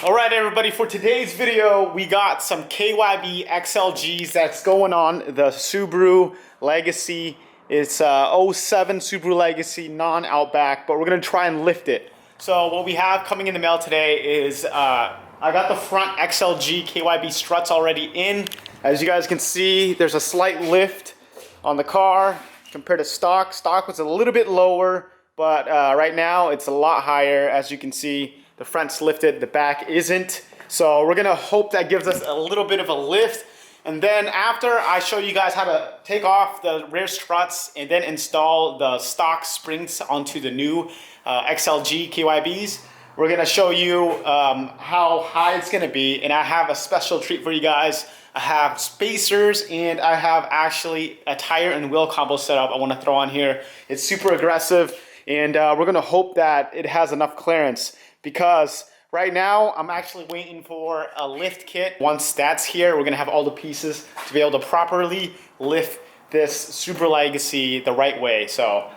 Alright everybody, for today's video we got some KYB Excel Gs that's going on the Subaru Legacy. It's 07 Subaru Legacy non-outback, but we're going to try and lift it. So what we have coming in the mail today is I got the front Excel G KYB struts already in. As you guys can see, there's a slight lift on the car compared to stock. Stock was a little bit lower, but right now it's a lot higher. As you can see, the front's lifted, the back isn't. So we're gonna hope that gives us a little bit of a lift. And then after I show you guys how to take off the rear struts and then install the stock springs onto the new XLG KYBs, we're gonna show you how high it's gonna be. And I have a special treat for you guys. I have spacers and I have actually a tire and wheel combo setup I wanna throw on here. It's super aggressive and we're gonna hope that it has enough clearance, because right now I'm actually waiting for a lift kit. Once that's here, we're gonna have all the pieces to be able to properly lift this Subaru Legacy the right way. So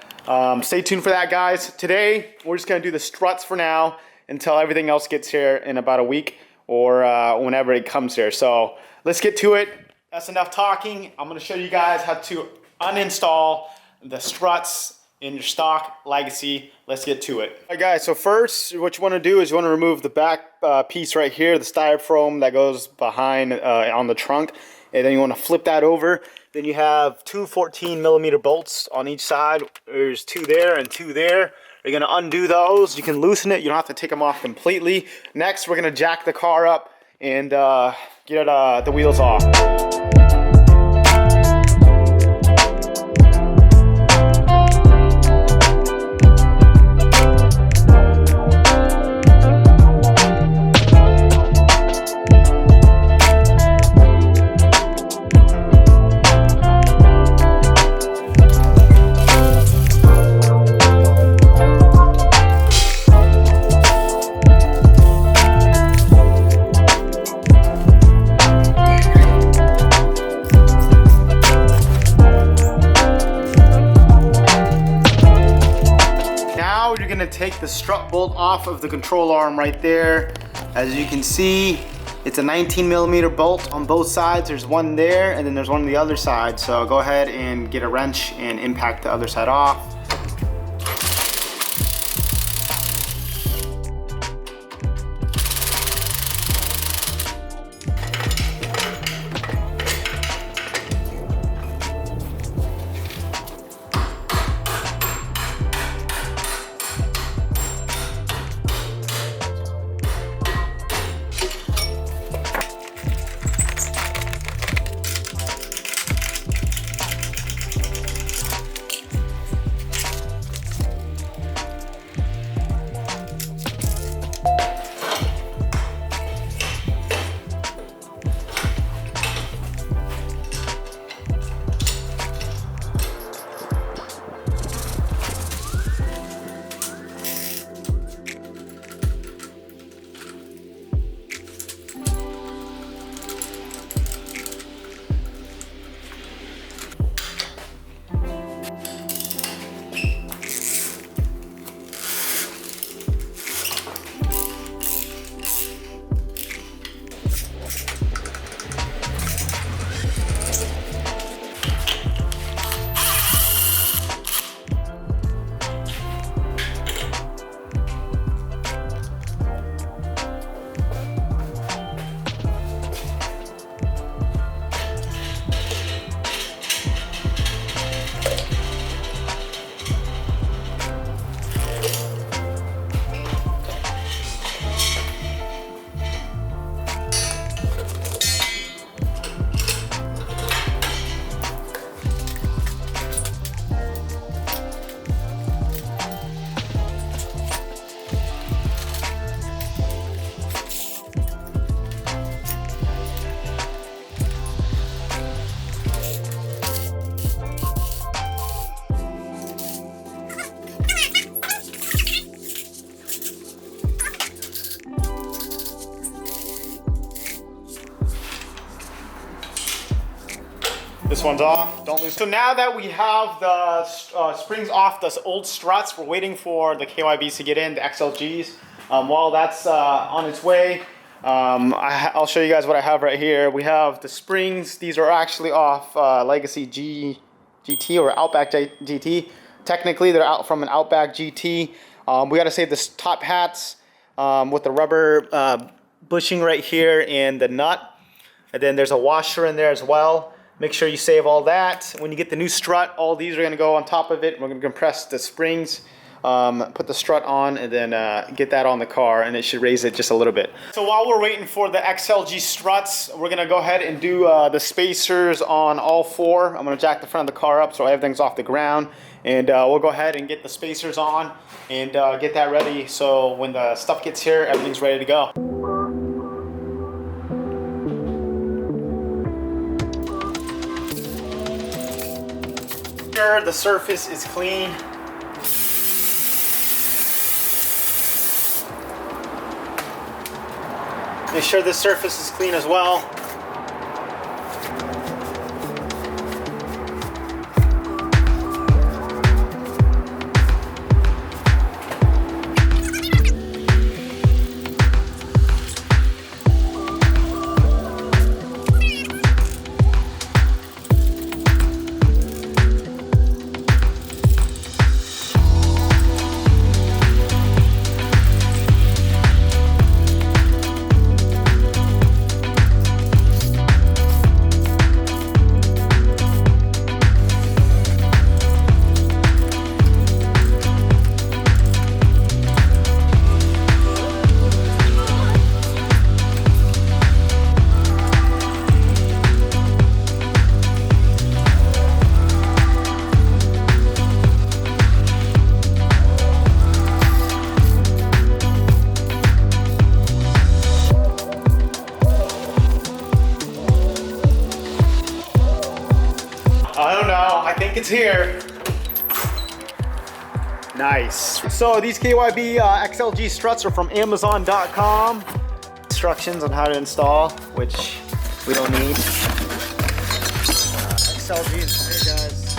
stay tuned for that, guys. Today we're just gonna do the struts for now until everything else gets here in about a week or whenever it comes here. So let's get to it. That's enough talking. I'm gonna show you guys how to uninstall the struts in your stock Legacy. Let's get to it. All right guys, so first what you want to do is you want to remove the back piece right here, the styrofoam that goes behind on the trunk, and then you want to flip that over. Then you have two 14mm bolts on each side. There's two there and two there. You're going to undo those. You can loosen it. You don't have to take them off completely. Next, we're going to jack the car up and get the wheels off. Take the strut bolt off of the control arm right there. As you can see, it's a 19mm bolt on both sides. There's one there and then there's one on the other side. So go ahead and get a wrench and impact the other side off. This one's off, don't lose. So now that we have the springs off the old struts, we're waiting for the KYBs to get in, the XLGs. While that's on its way, I'll show you guys what I have right here. We have the springs. These are actually off Legacy GT or Outback GT. Technically, they're out from an Outback GT. We got to save the top hats with the rubber bushing right here and the nut. And then there's a washer in there as well. Make sure you save all that. When you get the new strut, all these are going to go on top of it. We're going to compress the springs, put the strut on, and then get that on the car, and it should raise it just a little bit. So while we're waiting for the XLG struts, we're going to go ahead and do the spacers on all four. I'm going to jack the front of the car up so everything's off the ground, and we'll go ahead and get the spacers on and get that ready so when the stuff gets here, everything's ready to go. The surface is clean. Make sure the surface is clean as well. I don't know, I think it's here. Nice. So these KYB Excel G struts are from Amazon.com. Instructions on how to install, which we don't need. Excel G's, hey guys.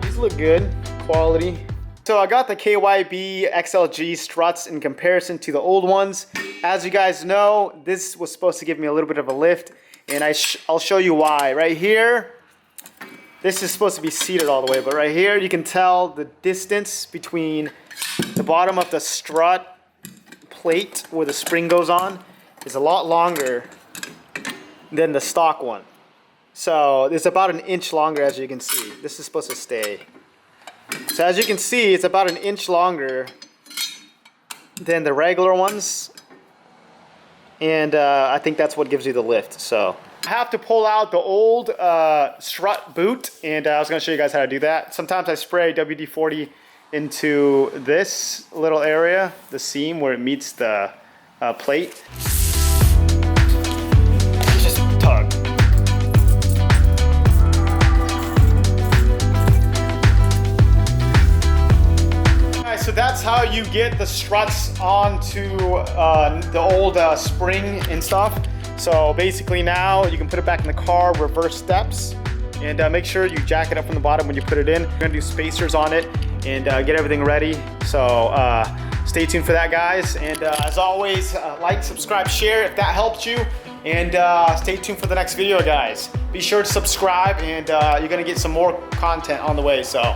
These look good, quality. So I got the KYB Excel G struts in comparison to the old ones. As you guys know, this was supposed to give me a little bit of a lift, and I'll show you why. Right here, this is supposed to be seated all the way, but right here you can tell the distance between the bottom of the strut plate where the spring goes on is a lot longer than the stock one. So it's about an inch longer, as you can see. This is supposed to stay. So as you can see, it's about an inch longer than the regular ones. And I think that's what gives you the lift. So I have to pull out the old strut boot, and I was going to show you guys how to do that. Sometimes I spray WD-40 into this little area, the seam where it meets the plate. Just tug. So that's how you get the struts onto the old spring and stuff. So basically now you can put it back in the car, reverse steps, and make sure you jack it up from the bottom when you put it in. We're gonna do spacers on it and get everything ready. So stay tuned for that, guys. And as always, like, subscribe, share if that helped you. And stay tuned for the next video, guys. Be sure to subscribe, and you're gonna get some more content on the way. So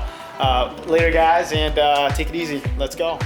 later, guys, and take it easy. Let's go.